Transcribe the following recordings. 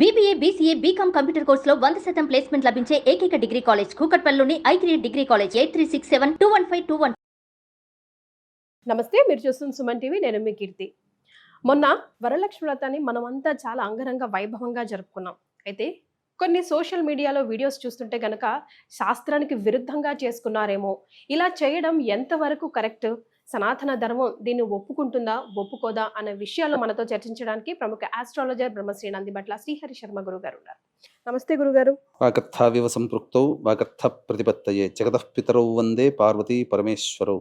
BBA, BCA, BCom computer కోర్సులో 100% placement లభించే ఏకైక డిగ్రీ కాలేజ్ కూకట్పల్లిలోని I3 డిగ్రీ కాలేజ్ 8367215215. నమస్తే, మీరు చూస్తున్న సుమన్ టీవీ. నేను మీ కీర్తి. మొన్న వరలక్ష్మి వ్రతాన్ని మనమంతా చాలా అంగరంగ వైభవంగా జరుపుకున్నాం. అయితే కొన్ని సోషల్ మీడియాలో వీడియోస్ చూస్తుంటే గనక శాస్త్రానికి విరుద్ధంగా చేసుకున్నారేమో, ఇలా చేయడం ఎంతవరకు కరెక్ట్, సనాతన ధర్మం దీన్ని ఒప్పుకుంటుందా ఒప్పుకోదా అనే విషయాలు మనతో చర్చించడానికి ప్రముఖ ఆస్ట్రాలజర్ బ్రహ్మశ్రీ నందిబట్ల శ్రీహరి శర్మ గురుగారు ఉన్నారు. నమస్తే గురుగారు. వాగర్థావివ సంపృక్తౌ వాగర్థ ప్రతిపత్తయే జగతః పితరౌ వందే పార్వతీ పరమేశ్వరౌ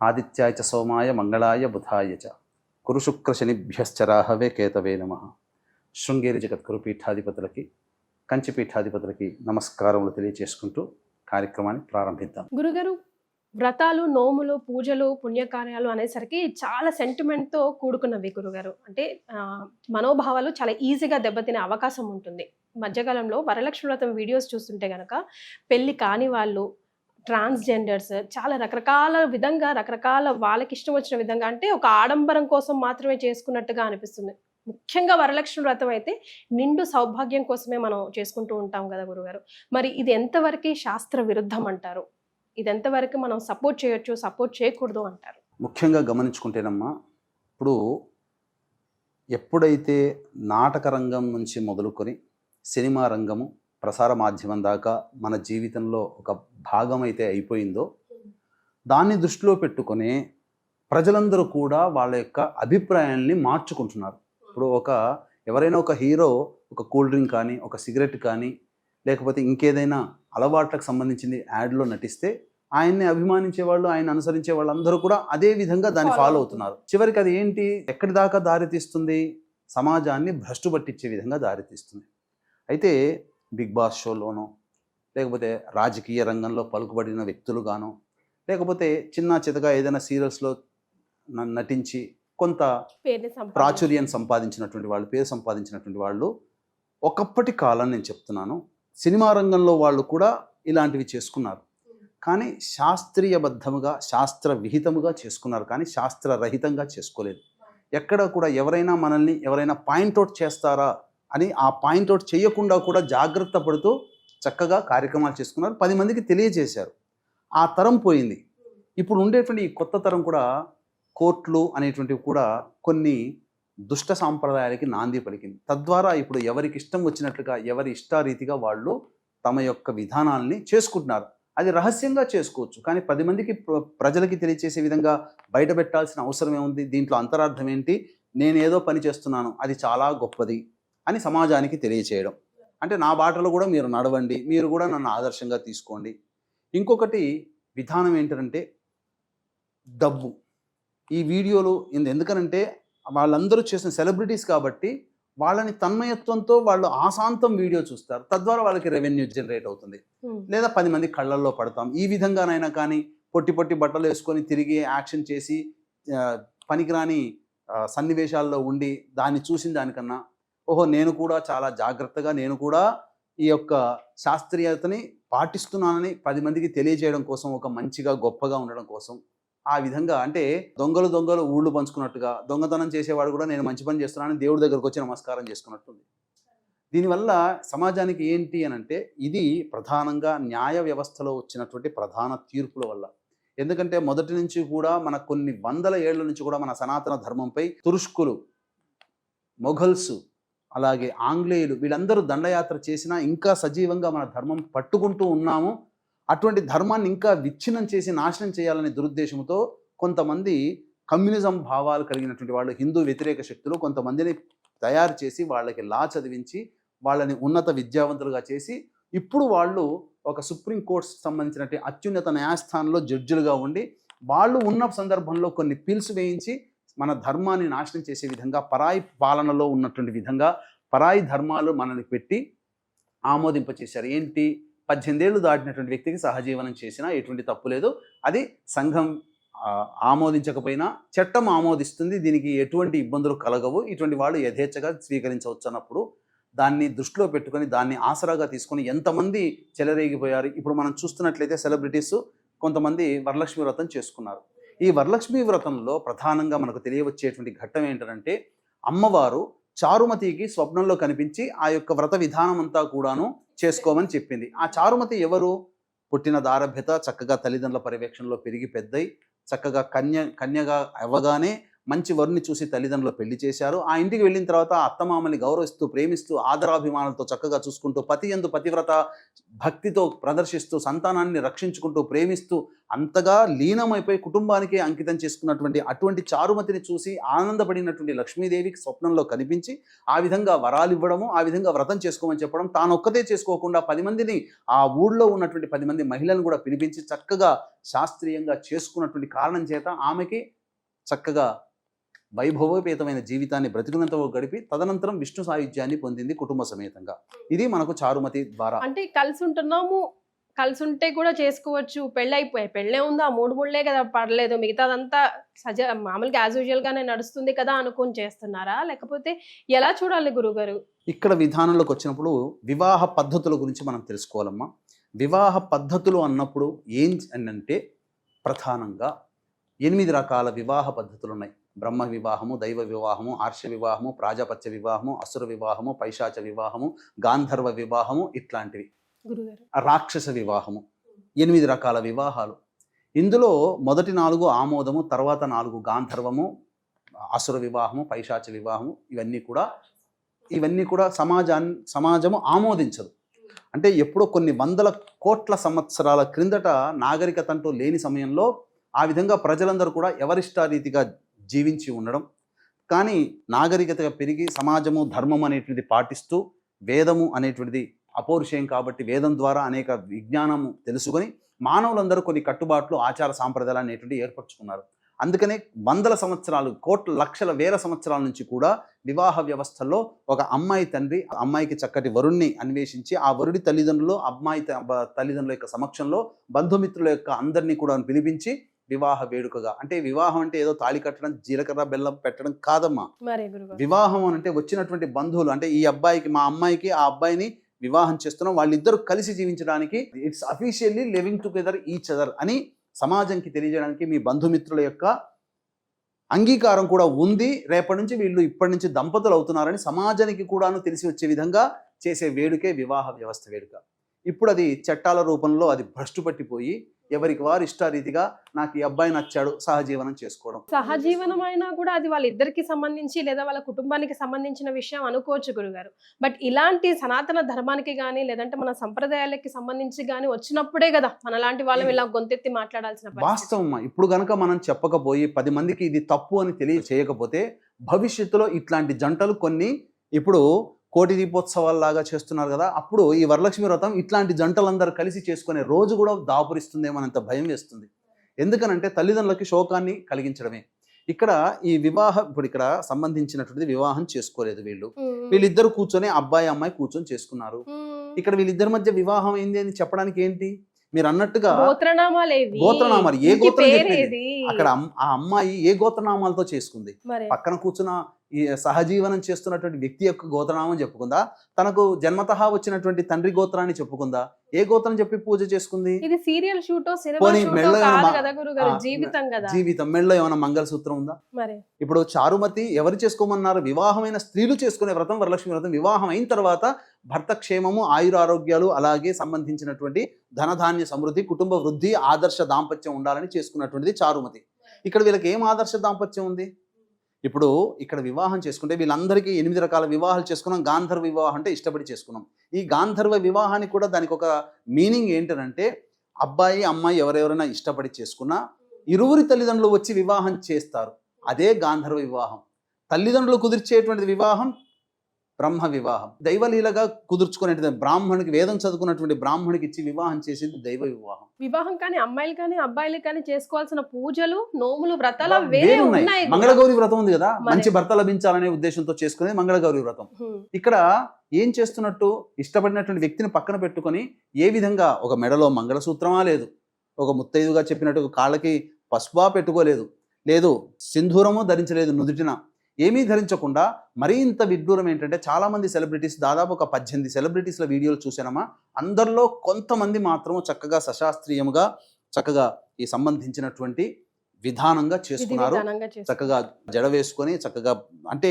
ఆదిత్యాయ చ సోమాయ మంగళాయ బుధాయ చ కురు శుక్ర శనిభ్యశ్చ రాహవే కేతవే నమః. శృంగేరి జగద్గురు పీఠాధిపతులకి, కంచి పీఠాధిపతులకి నమస్కారములు తెలియజేసుకుంటూ కార్యక్రమాన్ని ప్రారంభిద్దాం. గురుగారు, వ్రతాలు, నోములు, పూజలు, పుణ్యకార్యాలు అనేసరికి చాలా సెంటిమెంట్తో కూడుకున్నవి గురుగారు. అంటే మనోభావాలు చాలా ఈజీగా దెబ్బతినే అవకాశం ఉంటుంది. మధ్యకాలంలో వరలక్ష్మి వ్రతం వీడియోస్ చూస్తుంటే కనుక పెళ్ళి కాని వాళ్ళు, ట్రాన్స్జెండర్స్ చాలా రకరకాల విధంగా, రకరకాల వాళ్ళకి ఇష్టం వచ్చిన విధంగా, అంటే ఒక ఆడంబరం కోసం మాత్రమే చేసుకున్నట్టుగా అనిపిస్తుంది. ముఖ్యంగా వరలక్ష్మి వ్రతం అయితే నిండు సౌభాగ్యం కోసమే మనం చేసుకుంటూ ఉంటాం కదా గురుగారు. మరి ఇది ఎంతవరకు శాస్త్ర విరుద్ధం అంటారు? ఇది ఎంతవరకు మనం సపోర్ట్ చేయొచ్చు, సపోర్ట్ చేయకూడదు అంటారు? ముఖ్యంగా గమనించుకుంటేనమ్మా, ఇప్పుడు ఎప్పుడైతే నాటక రంగం నుంచి మొదలుకొని సినిమా రంగము, ప్రసార మాధ్యమం దాకా మన జీవితంలో ఒక భాగం అయితే అయిపోయిందో, దాన్ని దృష్టిలో పెట్టుకొని ప్రజలందరూ కూడా వాళ్ళ యొక్క అభిప్రాయాల్ని మార్చుకుంటున్నారు. ఇప్పుడు ఎవరైనా ఒక హీరో ఒక కూల్ డ్రింక్ కానీ, ఒక సిగరెట్ కానీ, లేకపోతే ఇంకేదైనా అలవాట్లకు సంబంధించింది యాడ్లో నటిస్తే ఆయన్ని అభిమానించే వాళ్ళు, ఆయన అనుసరించే వాళ్ళందరూ కూడా అదే విధంగా దాన్ని ఫాలో అవుతున్నారు. చివరికి అది ఏంటి, ఎక్కడి దాకా దారితీస్తుంది? సమాజాన్ని భ్రష్టు పట్టించే విధంగా దారితీస్తుంది. అయితే బిగ్ బాస్ షోలోనో, లేకపోతే రాజకీయ రంగంలో పలుకుబడిన వ్యక్తులుగానో, లేకపోతే చిన్న చితగా ఏదైనా సీరియల్స్లో నటించి కొంత ప్రాచుర్యం సంపాదించినటువంటి వాళ్ళు, పేరు సంపాదించినటువంటి వాళ్ళు, ఒకప్పటి కాలం నేను చెప్తున్నాను, సినిమా రంగంలో వాళ్ళు కూడా ఇలాంటివి చేసుకున్నారు. కానీ శాస్త్రీయబద్ధముగా, శాస్త్ర విహితముగా చేసుకున్నారు, కానీ శాస్త్రరహితంగా చేసుకోలేదు. ఎక్కడ కూడా ఎవరైనా పాయింట్అవుట్ చేస్తారా అని ఆ పాయింట్అవుట్ చేయకుండా కూడా జాగ్రత్త పడుతూ చక్కగా కార్యక్రమాలు చేసుకున్నారు, 10 మందికి తెలియజేశారు. ఆ తరం పోయింది. ఇప్పుడు ఉండేటువంటి ఈ కొత్త తరం కూడా కోర్టులు అనేటువంటివి కూడా కొన్ని దుష్ట సాంప్రదాయాలకి నాంది పలికింది. తద్వారా ఇప్పుడు ఎవరికి ఇష్టం వచ్చినట్లుగా, ఎవరి ఇష్టారీతిగా వాళ్ళు తమ యొక్క విధానాల్ని చేసుకుంటున్నారు. అది రహస్యంగా చేసుకోవచ్చు, కానీ 10 మందికి ప్రజలకి తెలియచేసే విధంగా బయట పెట్టాల్సిన అవసరం ఏముంది? దీంట్లో అంతరార్థం ఏంటి? నేనేదో పని చేస్తున్నాను, అది చాలా గొప్పది అని సమాజానికి తెలియచేయడం. అంటే నా బాటలో కూడా మీరు నడవండి, మీరు కూడా నన్ను ఆదర్శంగా తీసుకోండి. ఇంకొకటి విధానం ఏంటంటే డబ్బు. ఈ వీడియోలు ఎందుకనంటే వాళ్ళందరూ చేసిన సెలబ్రిటీస్ కాబట్టి వాళ్ళని తన్మయత్వంతో వాళ్ళు ఆశాంతం వీడియో చూస్తారు, తద్వారా వాళ్ళకి రెవెన్యూ జనరేట్ అవుతుంది. లేదా 10 మంది కళ్ళల్లో పడతాం. ఈ విధంగానైనా కానీ పొట్టి బట్టలు వేసుకొని తిరిగి యాక్షన్ చేసి పనికిరాని సన్నివేశాల్లో ఉండి దాన్ని చూసిన దానికన్నా, ఓహో నేను కూడా చాలా జాగ్రత్తగా, నేను కూడా ఈ యొక్క శాస్త్రీయతని పాటిస్తున్నానని 10 మందికి తెలియజేయడం కోసం, ఒక మంచిగా గొప్పగా ఉండడం కోసం, ఆ విధంగా, అంటే దొంగలు ఊళ్ళు పంచుకున్నట్టుగా దొంగతనం చేసేవాడు కూడా నేను మంచి పని చేస్తున్నానని దేవుడి దగ్గరకు వచ్చి నమస్కారం చేసుకున్నట్టుంది. దీనివల్ల సమాజానికి ఏంటి అని అంటే, ఇది ప్రధానంగా న్యాయ వ్యవస్థలో వచ్చినటువంటి ప్రధాన తీర్పుల వల్ల. ఎందుకంటే మొదటి నుంచి కూడా మన కొన్ని వందల ఏళ్ల నుంచి కూడా మన సనాతన ధర్మంపై తురుష్కులు, మొఘల్స్, అలాగే ఆంగ్లేయులు వీళ్ళందరూ దండయాత్ర చేసినా ఇంకా సజీవంగా మన ధర్మం పట్టుకుంటూ ఉన్నాము. అటువంటి ధర్మాన్ని ఇంకా విచ్ఛిన్నం చేసి నాశనం చేయాలనే దురుద్దేశంతో కొంతమంది కమ్యూనిజం భావాలు కలిగినటువంటి వాళ్ళు, హిందూ వ్యతిరేక శక్తులు కొంతమందిని తయారు చేసి వాళ్ళకి లా చదివించి వాళ్ళని ఉన్నత విద్యావంతులుగా చేసి, ఇప్పుడు వాళ్ళు ఒక సుప్రీం కోర్ట్స్ సంబంధించినటువంటి అత్యున్నత న్యాయస్థానంలో జడ్జిలుగా ఉండి, వాళ్ళు ఉన్న సందర్భంలో కొన్ని పిల్స్ వేయించి మన ధర్మాన్ని నాశనం చేసే విధంగా, పరాయి పాలనలో ఉన్నటువంటి విధంగా పరాయి ధర్మాలు మనల్ని పెట్టి ఆమోదింపచేశారు. ఏంటి, 18 ఏళ్ళు దాటినటువంటి వ్యక్తికి సహజీవనం చేసినా ఎటువంటి తప్పు లేదు, అది సంఘం ఆమోదించకపోయినా చట్టం ఆమోదిస్తుంది, దీనికి ఎటువంటి ఇబ్బందులు కలగవు, ఇటువంటి వాళ్ళు యథేచ్ఛగా స్వీకరించవచ్చు అన్నప్పుడు దాన్ని దృష్టిలో పెట్టుకొని, దాన్ని ఆసరాగా తీసుకొని ఎంతమంది చెలరేగిపోయారు. ఇప్పుడు మనం చూస్తున్నట్లయితే సెలబ్రిటీస్ కొంతమంది వరలక్ష్మి వ్రతం చేసుకున్నారు. ఈ వరలక్ష్మి వ్రతంలో ప్రధానంగా మనకు తెలియవచ్చేటువంటి ఘట్టం ఏంటంటే, అమ్మవారు చారుమతికి స్వప్నంలో కనిపించి ఆ యొక్క వ్రత విధానం అంతా కూడాను చేసుకోమని చెప్పింది. ఆ చారుమతి ఎవరు? పుట్టిన దారభ్యత, చక్కగా తల్లిదండ్రుల పర్యవేక్షణలో పెరిగి పెద్దయి చక్కగా కన్యగా అవ్వగానే మంచి వరుని చూసి తల్లిదండ్రులు పెళ్లి చేశారు. ఆ ఇంటికి వెళ్ళిన తర్వాత అత్తమామని గౌరవిస్తూ, ప్రేమిస్తూ, ఆదరాభిమానాలతో చక్కగా చూసుకుంటూ, పతియందు పతివ్రత భక్తితో ప్రదర్శిస్తూ, సంతానాన్ని రక్షించుకుంటూ, ప్రేమిస్తూ, అంతగా లీనమైపోయి కుటుంబానికి అంకితం చేసుకున్నటువంటి అటువంటి చారుమతిని చూసి ఆనందపడినటువంటి లక్ష్మీదేవికి స్వప్నంలో కనిపించి ఆ విధంగా వరాలు ఇవ్వడము, ఆ విధంగా వ్రతం చేసుకోమని చెప్పడం, తాను ఒక్కతే చేసుకోకుండా 10 మందిని, ఆ ఊళ్ళో ఉన్నటువంటి 10 మంది మహిళలను కూడా పిలిపించి చక్కగా శాస్త్రీయంగా చేసుకున్నటువంటి కారణం చేత ఆమెకి చక్కగా వైభవోపేతమైన జీవితాన్ని బ్రతికినంత గడిపి తదనంతరం విష్ణు సాయుధ్యాన్ని పొందింది కుటుంబ సమేతంగా. ఇది మనకు చారుమతి ద్వారా. అంటే కలిసి ఉంటున్నాము, కలిసి ఉంటే కూడా చేసుకోవచ్చు, పెళ్ళే ఉంది, ఆ 3 ముళ్ళే కదా, పర్లేదు, మిగతాదంతా మామూలుగా యాజ్ యూజువల్ గానే నడుస్తుంది కదా అనుకుని చేస్తున్నారా, లేకపోతే ఎలా చూడాలి గురుగారు? ఇక్కడ విధానంలోకి వచ్చినప్పుడు వివాహ పద్ధతుల గురించి మనం తెలుసుకోవాలమ్మా. వివాహ పద్ధతులు అన్నప్పుడు ఏం అంటే ప్రధానంగా 8 రకాల వివాహ పద్ధతులు ఉన్నాయి. బ్రహ్మ వివాహము, దైవ వివాహము, ఆర్ష వివాహము, ప్రాజాపత్య వివాహము, అసుర వివాహము, పైశాచ వివాహము, గాంధర్వ వివాహము, ఇట్లాంటివి. రాక్షస వివాహము, 8 రకాల వివాహాలు. ఇందులో మొదటి 4 ఆమోదము, తర్వాత 4 గాంధర్వము, అసుర వివాహము, పైశాచ వివాహము. ఇవన్నీ కూడా సమాజము ఆమోదించదు. అంటే ఎప్పుడో కొన్ని వందల కోట్ల సంవత్సరాల క్రిందట నాగరికత అంటూ లేని సమయంలో ఆ విధంగా ప్రజలందరూ కూడా ఎవరిష్టారీతిగా జీవించి ఉండడం. కానీ నాగరికతగా పెరిగి సమాజము ధర్మం అనేటువంటిది పాటిస్తూ, వేదము అనేటువంటిది అపౌరుషేయం కాబట్టి వేదం ద్వారా అనేక విజ్ఞానము తెలుసుకొని మానవులందరూ కొన్ని కట్టుబాట్లు, ఆచార సాంప్రదాయాలు అనేటువంటివి ఏర్పరచుకున్నారు. అందుకనే వందల సంవత్సరాలు, కోట్ల, లక్షల, వేల సంవత్సరాల నుంచి కూడా వివాహ వ్యవస్థల్లో ఒక అమ్మాయి తండ్రి అమ్మాయికి చక్కటి వరుణ్ణి అన్వేషించి ఆ వరుడి తల్లిదండ్రులు అమ్మాయి తల్లిదండ్రుల యొక్క సమక్షంలో బంధుమిత్రుల యొక్క అందరినీ కూడా పిలిపించి వివాహ వేడుకగా, అంటే వివాహం అంటే ఏదో తాళి కట్టడం, జీలకర్ర బెల్లం పెట్టడం కాదమ్మా. వివాహం అంటే వచ్చినటువంటి బంధువులు, అంటే ఈ అబ్బాయికి, మా అమ్మాయికి, ఆ అబ్బాయిని వివాహం చేస్తున్నాం, వాళ్ళిద్దరూ కలిసి జీవించడానికి it's officially living together each other అని సమాజంకి తెలియజేయడానికి మీ బంధుమిత్రుల యొక్క అంగీకారం కూడా ఉంది. రేపటి నుంచి వీళ్ళు ఇప్పటి నుంచి దంపతులు అవుతున్నారని సమాజానికి కూడాను తెలిసి వచ్చే విధంగా చేసే వేడుకే వివాహ వ్యవస్థ వేడుక. ఇప్పుడు అది చట్టాల రూపంలో అది భ్రష్టు పట్టిపోయి ఎవరికి వారు ఇష్టారీతిగా నాకు ఈ అబ్బాయి నచ్చాడు సహజీవనం చేసుకోవడం. సహజీవనం అయినా కూడా అది వాళ్ళిద్దరికి సంబంధించి లేదా వాళ్ళ కుటుంబానికి సంబంధించిన విషయం అనుకోవచ్చు గురుగారు. బట్ ఇలాంటి సనాతన ధర్మానికి కానీ లేదంటే మన సంప్రదాయాలకి సంబంధించి కానీ వచ్చినప్పుడే కదా మనలాంటి వాళ్ళం ఇలా గొంతెత్తి మాట్లాడాల్సిన వాస్తవం. ఇప్పుడు గనక మనం చెప్పకపోయి 10 మందికి ఇది తప్పు అని తెలియచేయకపోతే భవిష్యత్తులో ఇట్లాంటి జంటలు కొన్ని ఇప్పుడు కోటి దీపోత్సవాల్లాగా చేస్తున్నారు కదా, అప్పుడు ఈ వరలక్ష్మి వ్రతం ఇట్లాంటి జంటలందరూ కలిసి చేసుకునే రోజు కూడా దాపురిస్తుందేమోనంత భయం వేస్తుంది. ఎందుకనంటే తల్లిదండ్రులకి శోకాన్ని కలిగించడమే. ఇక్కడ ఈ ఇప్పుడు ఇక్కడ సంబంధించినటువంటిది వివాహం చేసుకోలేదు వీళ్ళిద్దరు కూర్చొని, అబ్బాయి అమ్మాయి కూర్చొని చేసుకున్నారు. ఇక్కడ వీళ్ళిద్దరి మధ్య వివాహం ఏంది అని చెప్పడానికి ఏంటి? మీరు అన్నట్టుగా గోత్రనామాలు, ఏ గోత్రం చెప్పింది అక్కడ? ఆ అమ్మాయి ఏ గోత్రనామాలతో చేసుకుంది? పక్కన కూర్చున్న ఈ సహజీవనం చేస్తున్నటువంటి వ్యక్తి యొక్క గోత్రనామం చెప్పుకుందా? తనకు జన్మతహా వచ్చినటువంటి తండ్రి గోత్రాన్ని చెప్పుకుందా? ఏ గోత్రం చెప్పి పూజ చేసుకుంది? జీవితం మెళ్ళలో ఏమైనా మంగళసూత్రం ఉందా? ఇప్పుడు చారుమతి ఎవరు చేసుకోమన్నారు? వివాహమైన స్త్రీలు చేసుకునే వ్రతం వరలక్ష్మి వ్రతం. వివాహం అయిన తర్వాత భర్త క్షేమము, ఆయురారోగ్యాలు, అలాగే సంబంధించినటువంటి ధనధాన్య సమృద్ధి, కుటుంబ వృద్ధి, ఆదర్శ దాంపత్యం ఉండాలని చేసుకున్నటువంటిది చారుమతి. ఇక్కడ వీళ్ళకి ఏం ఆదర్శ దాంపత్యం ఉంది? ఇప్పుడు ఇక్కడ వివాహం చేసుకుంటే వీళ్ళందరికీ 8 రకాల వివాహాలు చేసుకున్నాం. గాంధర్వ వివాహం అంటే ఇష్టపడి చేసుకున్నాం. ఈ గాంధర్వ వివాహానికి కూడా దానికి ఒక మీనింగ్ ఏంటంటే, అబ్బాయి అమ్మాయి ఎవరెవరైనా ఇష్టపడి చేసుకున్నా ఇరువురి తల్లిదండ్రులు వచ్చి వివాహం చేస్తారు. అదే గాంధర్వ వివాహం. తల్లిదండ్రులు కుదిర్చేటువంటి వివాహం బ్రహ్మ వివాహం. దైవలీలగా కుదుర్చుకునేది బ్రాహ్మణుడికి, వేదం చదువుకున్నటువంటి బ్రాహ్మణుడికి ఇచ్చి వివాహం చేసేది దైవ వివాహం. వివాహం కానీ అమ్మాయిలు కానీ అబ్బాయిలు కానీ చేసుకోవాల్సిన పూజలు, నోములు, వ్రతాలు వేరే ఉన్నాయి. మంగళగౌరి వ్రతం ఉంది కదా, మంచి భర్త లభించాలనే ఉద్దేశంతో చేసుకునేది మంగళగౌరి వ్రతం. ఇక్కడ ఏం చేస్తున్నట్టు, ఇష్టపడినటువంటి వ్యక్తిని పక్కన పెట్టుకొని ఏ విధంగా ఒక మెడలో మంగళసూత్రమా లేదు, ఒక ముత్తైదుగా చెప్పినట్టు కాళ్ళకి పసుపా పెట్టుకోలేదు, లేదు సింధూరము ధరించలేదు, నుదుటిన ఏమీ ధరించకుండా మరీ ఇంత విడ్డూరం ఏంటంటే, చాలామంది సెలబ్రిటీస్, దాదాపు ఒక 18 సెలబ్రిటీస్ల వీడియోలు చూసానమ్మా. అందరిలో కొంతమంది మాత్రం చక్కగా సశాస్త్రీయంగా చక్కగా ఈ సంబంధించినటువంటి విధానంగా విధి చేసుకున్నారు. విధానంగా చేస్తారు. చక్కగా జడ వేసుకొని చక్కగా, అంటే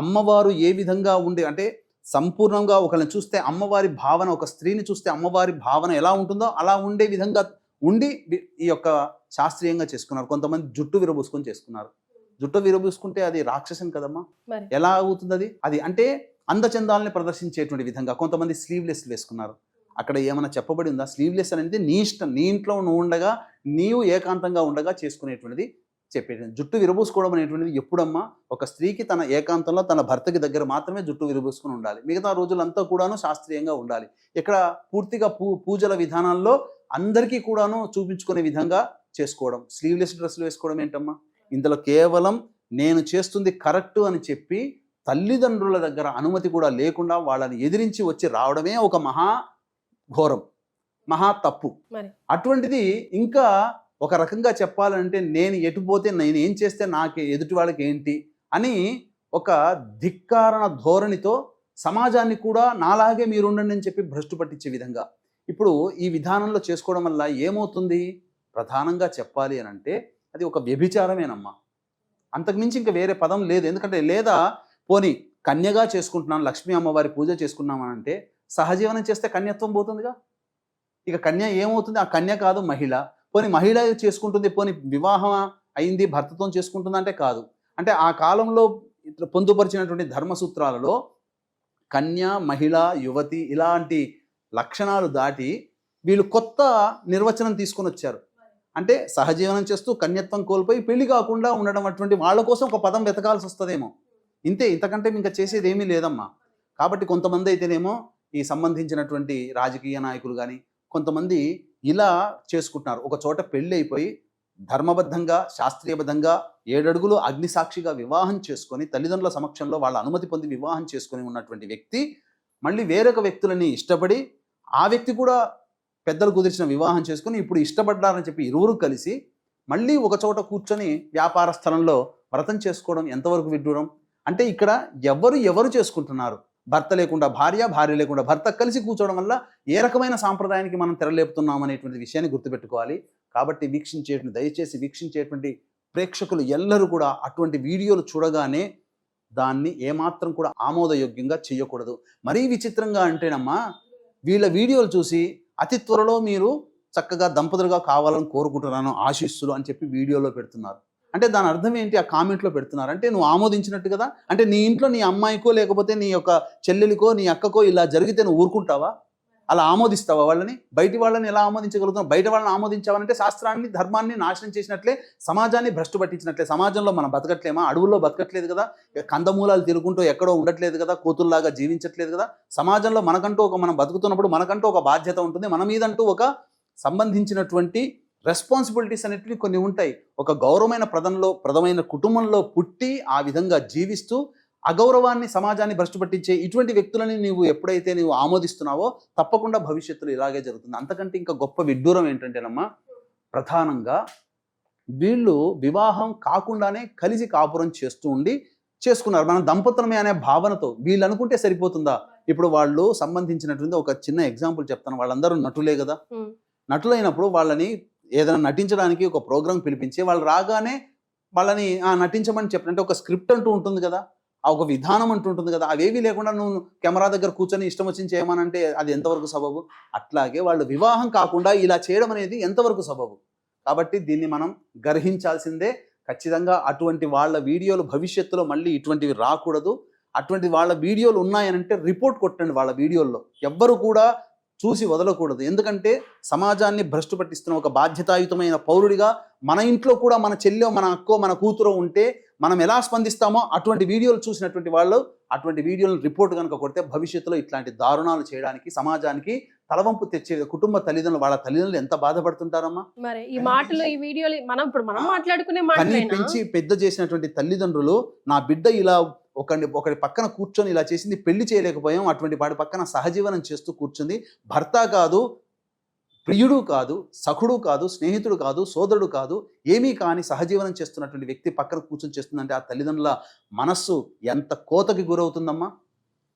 అమ్మవారు ఏ విధంగా ఉండే, అంటే సంపూర్ణంగా ఒకరిని చూస్తే అమ్మవారి భావన, ఒక స్త్రీని చూస్తే అమ్మవారి భావన ఎలా ఉంటుందో అలా ఉండే విధంగా ఉండి ఈ యొక్క శాస్త్రీయంగా చేసుకున్నారు. కొంతమంది జుట్టు విరబూసుకొని చేసుకున్నారు. జుట్టు విరబూసుకుంటే అది రాక్షసం కదమ్మా, మరి ఎలా అవుతుంది అది? అది అంటే అందచందాలని ప్రదర్శించేటువంటి విధంగా. కొంతమంది స్లీవ్లెస్ వేసుకున్నారు. అక్కడ ఏమైనా చెప్పబడి ఉందా? స్లీవ్లెస్ అనేది నీ ఇష్టం, నీ ఇంట్లో నువ్వు ఉండగా, నీవు ఏకాంతంగా ఉండగా చేసుకునేటువంటిది చెప్పేది. జుట్టు విరబూసుకోవడం అనేటువంటిది ఎప్పుడమ్మా, ఒక స్త్రీకి తన ఏకాంతంలో తన భర్తకి దగ్గర మాత్రమే జుట్టు విరబూసుకుని ఉండాలి. మిగతా రోజులంతా కూడాను శాస్త్రీయంగా ఉండాలి. ఇక్కడ పూర్తిగా పూజల విధానాల్లో అందరికీ కూడాను చూపించుకునే విధంగా చేసుకోవడం. స్లీవ్లెస్ డ్రెస్సులు వేసుకోవడం ఏంటమ్మా? ఇందులో కేవలం నేను చేస్తుంది కరెక్టు అని చెప్పి తల్లిదండ్రుల దగ్గర అనుమతి కూడా లేకుండా వాళ్ళని ఎదిరించి వచ్చి రావడమే ఒక మహా ఘోరం, మహా తప్పు. మరి అటువంటిది ఇంకా ఒక రకంగా చెప్పాలంటే, నేను ఎటుపోతే నేను ఏం చేస్తే నాకు ఎదుటి వాళ్ళకి ఏంటి అని ఒక ధిక్కారణ ధోరణితో సమాజాన్ని కూడా నాలాగే మీరు ఉండండి అని చెప్పి భ్రష్టు పట్టించే విధంగా ఇప్పుడు ఈ విధానంలో చేసుకోవడం వల్ల ఏమవుతుంది? ప్రధానంగా చెప్పాలి అని అంటే అది ఒక వ్యభిచారమేనమ్మా, అంతకుమించి ఇంకా వేరే పదం లేదు. ఎందుకంటే లేదా పోనీ కన్యగా చేసుకుంటున్నాను, లక్ష్మీ అమ్మవారి పూజ చేసుకున్నామని అంటే సహజీవనం చేస్తే కన్యత్వం పోతుందిగా. ఇక కన్య ఏమవుతుంది? ఆ కన్య కాదు, మహిళ. పోనీ మహిళ చేసుకుంటుంది, పోనీ వివాహం అయింది భర్తతో చేసుకుంటుంది అంటే కాదు. అంటే ఆ కాలంలో పొందుపరిచినటువంటి ధర్మసూత్రాలలో కన్య, మహిళ, యువతి ఇలాంటి లక్షణాలు దాటి వీళ్ళు కొత్త నిర్వచనం తీసుకొని వచ్చారు. అంటే సహజీవనం చేస్తూ కన్యత్వం కోల్పోయి పెళ్లి కాకుండా ఉండడం, అటువంటి వాళ్ళ కోసం ఒక పదం వెతకాల్సి వస్తుందేమో. ఇంతే, ఇంతకంటే ఇంకా చేసేది ఏమీ లేదమ్మా. కాబట్టి కొంతమంది అయితేనేమో ఈ సంబంధించినటువంటి రాజకీయ నాయకులు కానీ కొంతమంది ఇలా చేసుకుంటున్నారు. ఒక చోట పెళ్ళి అయిపోయి ధర్మబద్ధంగా, శాస్త్రీయబద్ధంగా 7 అడుగులు అగ్నిసాక్షిగా వివాహం చేసుకొని తల్లిదండ్రుల సమక్షంలో వాళ్ళ అనుమతి పొంది వివాహం చేసుకొని ఉన్నటువంటి వ్యక్తి మళ్ళీ వేరొక వ్యక్తులని ఇష్టపడి, ఆ వ్యక్తి కూడా పెద్దలు కుదిర్చిన వివాహం చేసుకుని ఇప్పుడు ఇష్టపడ్డారని చెప్పి ఇరువురు కలిసి మళ్ళీ ఒక చోట కూర్చొని వ్యాపార స్థలంలో వ్రతం చేసుకోవడం ఎంతవరకు విడ్డూరం? అంటే ఇక్కడ ఎవరు చేసుకుంటున్నారు? భర్త లేకుండా భార్య, భార్య లేకుండా భర్త కలిసి కూర్చోవడం వల్ల ఏ రకమైన సాంప్రదాయానికి మనం తెరలేపుతున్నాం అనేటువంటి విషయాన్ని గుర్తుపెట్టుకోవాలి. కాబట్టి దయచేసి వీక్షించేటువంటి ప్రేక్షకులు ఎల్లరూ కూడా అటువంటి వీడియోలు చూడగానే దాన్ని ఏమాత్రం కూడా ఆమోదయోగ్యంగా చేయకూడదు. మరీ విచిత్రంగా అంటేనమ్మా, వీళ్ళ వీడియోలు చూసి అతి త్వరలో మీరు చక్కగా దంపతులుగా కావాలని కోరుకుంటున్నాను, ఆశీస్సులు అని చెప్పి వీడియోలో పెడుతున్నారు. అంటే దాని అర్థం ఏంటి? ఆ కామెంట్లో పెడుతున్నారు అంటే నువ్వు ఆమోదించినట్టు కదా. అంటే నీ ఇంట్లో నీ అమ్మాయికో లేకపోతే నీ యొక్క చెల్లెలికో నీ అక్కకో ఇలా జరిగితే నువ్వు ఊరుకుంటావా? అలా ఆమోదిస్తావా వాళ్ళని? బయటి వాళ్ళని ఎలా ఆమోదించగలుగుతావు? బయట వాళ్ళని ఆమోదించావంటే శాస్త్రాన్ని, ధర్మాన్ని నాశనం చేసినట్లే, సమాజాన్ని భ్రష్టు పట్టించినట్లే. సమాజంలో మనం బతకట్లేమా? అడవుల్లో బతకట్లేదు కదా, కందమూలాలు తిరుగుకుంటూ ఎక్కడో ఉండట్లేదు కదా, కోతుల్లాగా జీవించట్లేదు కదా. సమాజంలో మనకంటూ మనం బతుకుతున్నప్పుడు మనకంటూ ఒక బాధ్యత ఉంటుంది, మన మీదంటూ ఒక సంబంధించినటువంటి రెస్పాన్సిబిలిటీస్ అనేటివి కొన్ని ఉంటాయి. ఒక గౌరవమైన ప్రదమైన కుటుంబంలో పుట్టి ఆ విధంగా జీవిస్తూ అగౌరవాన్ని, సమాజాన్ని భ్రష్టు పట్టించే ఇటువంటి వ్యక్తులని ఎప్పుడైతే నీవు ఆమోదిస్తున్నావో తప్పకుండా భవిష్యత్తులో ఇలాగే జరుగుతుంది. అంతకంటే ఇంకా గొప్ప విడ్డూరం ఏంటంటేనమ్మా, ప్రధానంగా వీళ్ళు వివాహం కాకుండానే కలిసి కాపురం చేసుకున్నారు. మనం దంపతులమే అనే భావనతో వీళ్ళు అనుకుంటే సరిపోతుందా? ఇప్పుడు వాళ్ళు సంబంధించినటువంటి ఒక చిన్న ఎగ్జాంపుల్ చెప్తాను. వాళ్ళందరూ నటులే కదా. నటులైనప్పుడు వాళ్ళని ఏదైనా నటించడానికి ఒక ప్రోగ్రాం పిలిపించి వాళ్ళు రాగానే వాళ్ళని నటించమని చెప్పండి. అంటే ఒక స్క్రిప్ట్ అంటూ ఉంటుంది కదా, ఆ ఒక విధానం అంటూ ఉంటుంది కదా. అవేవి లేకుండా నువ్వు కెమెరా దగ్గర కూర్చొని ఇష్టం వచ్చింది చేయమనంటే అది ఎంతవరకు సబబు? అట్లాగే వాళ్ళు వివాహం కాకుండా ఇలా చేయడం అనేది ఎంతవరకు సబబు? కాబట్టి దీన్ని మనం గ్రహించాల్సిందే. ఖచ్చితంగా అటువంటి వాళ్ళ వీడియోలు భవిష్యత్తులో మళ్ళీ ఇటువంటివి రాకూడదు. అటువంటి వాళ్ళ వీడియోలు ఉన్నాయనంటే రిపోర్ట్ కొట్టండి. వాళ్ళ వీడియోల్లో ఎవ్వరు కూడా చూసి వదలకూడదు. ఎందుకంటే సమాజాన్ని భ్రష్టు పట్టిస్తున్న ఒక బాధ్యతాయుతమైన పౌరుడిగా మన ఇంట్లో కూడా మన చెల్లో, మన అక్కో, మన కూతురో ఉంటే మనం ఎలా స్పందిస్తామో అటువంటి వీడియోలు చూసినటువంటి వాళ్ళు అటువంటి వీడియోలను రిపోర్ట్ కనుక కొడితే భవిష్యత్తులో ఇట్లాంటి దారుణాలు చేయడానికి, సమాజానికి తలవంపు తెచ్చే కుటుంబ తల్లిదండ్రులు, వాళ్ళ తల్లిదండ్రులు ఎంత బాధపడుతుంటారమ్మా. మరి ఈ మాటలు, ఈ వీడియోలు మనం మాట్లాడుకునే కన్నీ పెంచి పెద్ద చేసినటువంటి తల్లిదండ్రులు నా బిడ్డ ఇలా ఒకరి పక్కన కూర్చొని ఇలా చేసింది, పెళ్లి చేయలేకపోయాం, అటువంటి వాడి పక్కన సహజీవనం చేస్తూ కూర్చుంది, భర్త కాదు, ప్రియుడు కాదు, సఖుడు కాదు, స్నేహితుడు కాదు, సోదరుడు కాదు, ఏమీ కాని సహజీవనం చేస్తున్నటువంటి వ్యక్తి పక్కన కూర్చొని చేస్తుందంటే ఆ తల్లిదండ్రుల మనస్సు ఎంత కోతకి గురవుతుందమ్మా.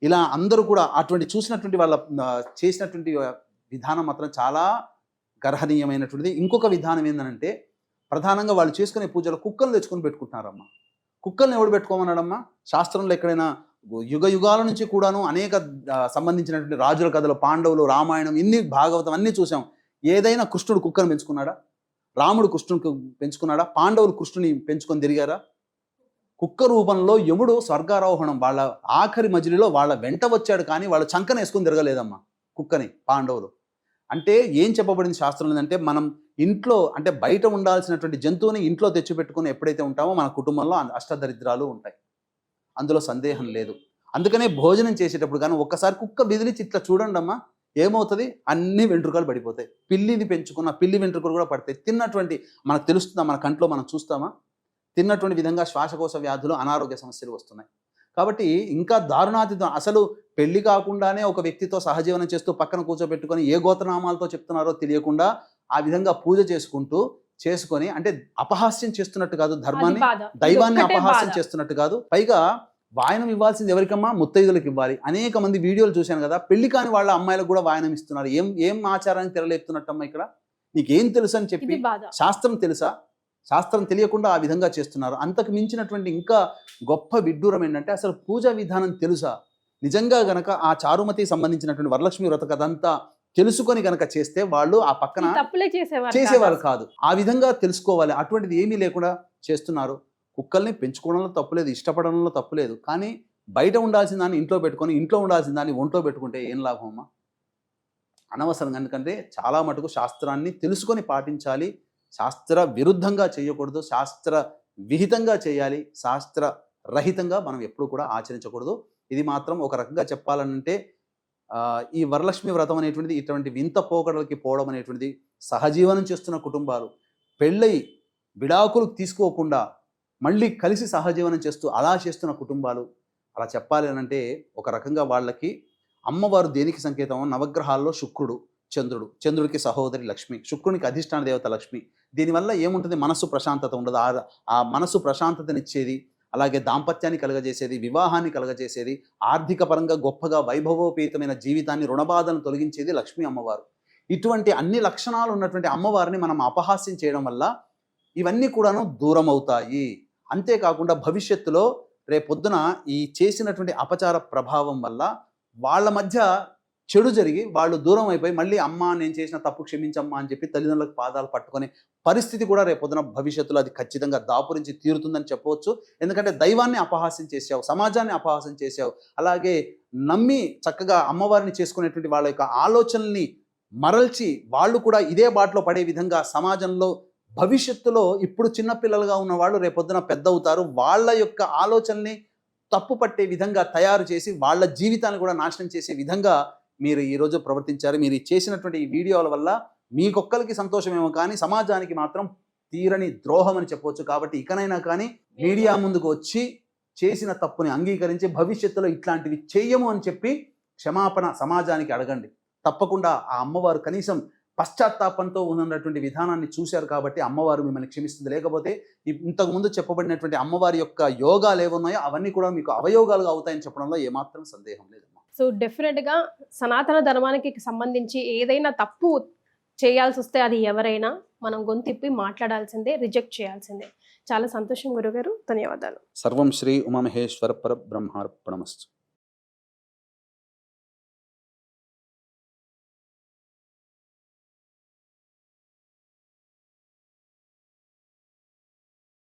ఇలా అందరూ కూడా అటువంటి చూసినటువంటి వాళ్ళ చేసినటువంటి విధానం మాత్రం చాలా గర్హనీయమైనటువంటిది. ఇంకొక విధానం ఏంటంటే ప్రధానంగా వాళ్ళు చేసుకునే పూజలు కుక్కలు తెచ్చుకొని పెట్టుకుంటున్నారమ్మా. కుక్కల్ని ఎవడు పెట్టుకోమన్నాడమ్మా? శాస్త్రంలో ఎక్కడైనా యుగ యుగాల నుంచి కూడాను అనేక సంబంధించినటువంటి రాజుల కథలు, పాండవులు, రామాయణం, ఇన్ని భాగవతం అన్నీ చూసాం. ఏదైనా కృష్ణుడు కుక్కను పెంచుకున్నాడా? రాముడు కృష్ణుడికి పెంచుకున్నాడా? పాండవులు కృష్ణుని పెంచుకొని తిరిగారా? కుక్క రూపంలో యముడు స్వర్గారోహణం వాళ్ళ ఆఖరి మజిలీలో వాళ్ళ వెంట వచ్చాడు, కానీ వాళ్ళు చంకన వేసుకొని తిరగలేదమ్మా కుక్కని పాండవులు. అంటే ఏం చెప్పబడింది శాస్త్రంలో అంటే, మనం ఇంట్లో అంటే బయట ఉండాల్సినటువంటి జంతువుని ఇంట్లో తెచ్చిపెట్టుకుని ఎప్పుడైతే ఉంటామో మన కుటుంబంలో అష్టదరిద్రాలు ఉంటాయి, అందులో సందేహం లేదు. అందుకనే భోజనం చేసేటప్పుడు కానీ ఒక్కసారి కుక్క బిదిలిచి ఇట్లా చూడండి అమ్మా, ఏమవుతుంది? అన్ని వెంట్రుకలు పడిపోతాయి. పిల్లిని పెంచుకున్న పిల్లి వెంట్రుకలు కూడా పడతాయి. తిన్నటువంటి మనకు తెలుస్తుందా? మన కంట్లో మనం చూస్తామా? తిన్నటువంటి విధంగా శ్వాసకోశ వ్యాధులు, అనారోగ్య సమస్యలు వస్తున్నాయి. కాబట్టి ఇంకా దారుణాతీతం. అసలు పెళ్లి కాకుండానే ఒక వ్యక్తితో సహజీవనం చేస్తూ పక్కన కూర్చోబెట్టుకొని ఏ గోత్రనామాలతో చెప్తున్నారో తెలియకుండా ఆ విధంగా పూజ చేసుకొని అంటే అపహాస్యం చేస్తున్నట్టు కాదు, ధర్మాన్ని దైవాన్ని అపహాస్యం చేస్తున్నట్టు కాదు. పైగా వాయనం ఇవ్వాల్సింది ఎవరికమ్మా? ముత్తైదులకు ఇవ్వాలి. అనేక మంది వీడియోలు చూశాను కదా, పెళ్లి కాని వాళ్ళ అమ్మాయిలకు కూడా వాయనం ఇస్తున్నారు. ఏం ఆచారాన్ని తెరలేపుతున్నట్టమ్మా ఇక్కడ? నీకేం తెలుసు అని చెప్పి, శాస్త్రం తెలుసా? శాస్త్రం తెలియకుండా ఆ విధంగా చేస్తున్నారు. అంతకు మించినటువంటి ఇంకా గొప్ప విడ్డూరం ఏంటంటే, అసలు పూజా విధానం తెలుసా? నిజంగా గనక ఆ చారుమతి సంబంధించినటువంటి వరలక్ష్మి వ్రత కథంతా తెలుసుకొని గనక చేస్తే వాళ్ళు ఆ పక్కన చేసేవారు కాదు. ఆ విధంగా తెలుసుకోవాలి. అటువంటిది ఏమీ లేకుండా చేస్తున్నారు. కుక్కల్ని పెంచుకోవడంలో తప్పులేదు, ఇష్టపడడంలో తప్పులేదు. కానీ బయట ఉండాల్సిన దాన్ని ఇంట్లో పెట్టుకొని, ఇంట్లో ఉండాల్సిన దాన్ని ఒంట్లో పెట్టుకుంటే ఏం లాభం అమ్మా? అనవసరం. ఎందుకంటే చాలా మటుకు శాస్త్రాన్ని తెలుసుకొని పాటించాలి. శాస్త్ర విరుద్ధంగా చేయకూడదు, శాస్త్ర విహితంగా చేయాలి. శాస్త్ర రహితంగా మనం ఎప్పుడు కూడా ఆచరించకూడదు. ఇది మాత్రం ఒక రకంగా చెప్పాలంటే ఈ వరలక్ష్మి వ్రతం అనేటువంటిది ఇటువంటి వింత పోకడలకి పోవడం అనేటువంటిది, సహజీవనం చేస్తున్న కుటుంబాలు పెళ్ళై విడాకులు తీసుకోకుండా మళ్ళీ కలిసి సహజీవనం చేస్తూ అలా చేస్తున్న కుటుంబాలు, అలా చెప్పాలి అనంటే ఒక రకంగా వాళ్ళకి అమ్మవారు దేనికి సంకేతం? నవగ్రహాల్లో శుక్రుడు, చంద్రుడు. చంద్రుడికి సహోదరి లక్ష్మి, శుక్రునికి అధిష్టాన దేవత లక్ష్మి. దీనివల్ల ఏముంటుంది? మనస్సు ప్రశాంతత ఉండదు. ఆ మనస్సు ప్రశాంతతనిచ్చేది, అలాగే దాంపత్యాన్ని కలగజేసేది, వివాహాన్ని కలగజేసేది, ఆర్థిక పరంగా గొప్పగా వైభవోపేతమైన జీవితాన్ని, రుణబాధలను తొలగించేది లక్ష్మీ అమ్మవారు. ఇటువంటి అన్ని లక్షణాలు ఉన్నటువంటి అమ్మవారిని మనం అపహాస్యం చేయడం వల్ల ఇవన్నీ కూడాను దూరం అవుతాయి. అంతేకాకుండా భవిష్యత్తులో రేపొద్దున ఈ చేసినటువంటి అపచార ప్రభావం వల్ల వాళ్ళ మధ్య చెడు జరిగి వాళ్ళు దూరం అయిపోయి మళ్ళీ అమ్మ నేను చేసిన తప్పు క్షమించమ్మా అని చెప్పి తల్లిదండ్రులకు పాదాలు పట్టుకునే పరిస్థితి కూడా రేపొద్దున భవిష్యత్తులో అది ఖచ్చితంగా దాపురించి తీరుతుందని చెప్పవచ్చు. ఎందుకంటే దైవాన్ని అపహాస్యం చేసావు, సమాజాన్ని అపహాస్యం చేసావు, అలాగే నమ్మి చక్కగా అమ్మవారిని చేసుకునేటువంటి వాళ్ళ యొక్క ఆలోచనల్ని మరల్చి వాళ్ళు కూడా ఇదే బాటలో పడే విధంగా సమాజంలో భవిష్యత్తులో ఇప్పుడు చిన్నపిల్లలుగా ఉన్న వాళ్ళు రేపొద్దున పెద్ద అవుతారు, వాళ్ళ యొక్క ఆలోచనల్ని తప్పు పట్టే విధంగా తయారు చేసి వాళ్ళ జీవితాన్ని కూడా నాశనం చేసే విధంగా మీరు ఈరోజు ప్రవర్తించారు. మీరు చేసినటువంటి ఈ వీడియోల వల్ల మీకొక్కరికి సంతోషమేమో కానీ సమాజానికి మాత్రం తీరని ద్రోహం అని చెప్పవచ్చు. కాబట్టి ఇకనైనా కానీ మీడియా ముందుకు వచ్చి చేసిన తప్పుని అంగీకరించి భవిష్యత్తులో ఇట్లాంటివి చెయ్యము అని చెప్పి క్షమాపణ సమాజానికి అడగండి. తప్పకుండా ఆ అమ్మవారు కనీసం పశ్చాత్తాపంతో ఉన్నటువంటి విధానాన్ని చూశారు కాబట్టి అమ్మవారు మిమ్మల్ని క్షమిస్తుంది. లేకపోతే ఇంతకుముందు చెప్పబడినటువంటి అమ్మవారి యొక్క యోగాలు ఏమున్నాయో అవన్నీ కూడా మీకు అవయోగాలుగా అవుతాయని చెప్పడంలో ఏమాత్రం సందేహం లేదమ్మా. సో డెఫినెట్గా సనాతన ధర్మానికి సంబంధించి ఏదైనా తప్పు చేయాల్సి వస్తే అది ఎవరైనా మనం గొంతిప్పి మాట్లాడాల్సిందే, రిజెక్ట్ చేయాల్సిందే. చాలా సంతోషం గురుగారు, ధన్యవాదాలు. సర్వం శ్రీ ఉమామహేశ్వర పరబ్రహ్మార్పణమస్తు.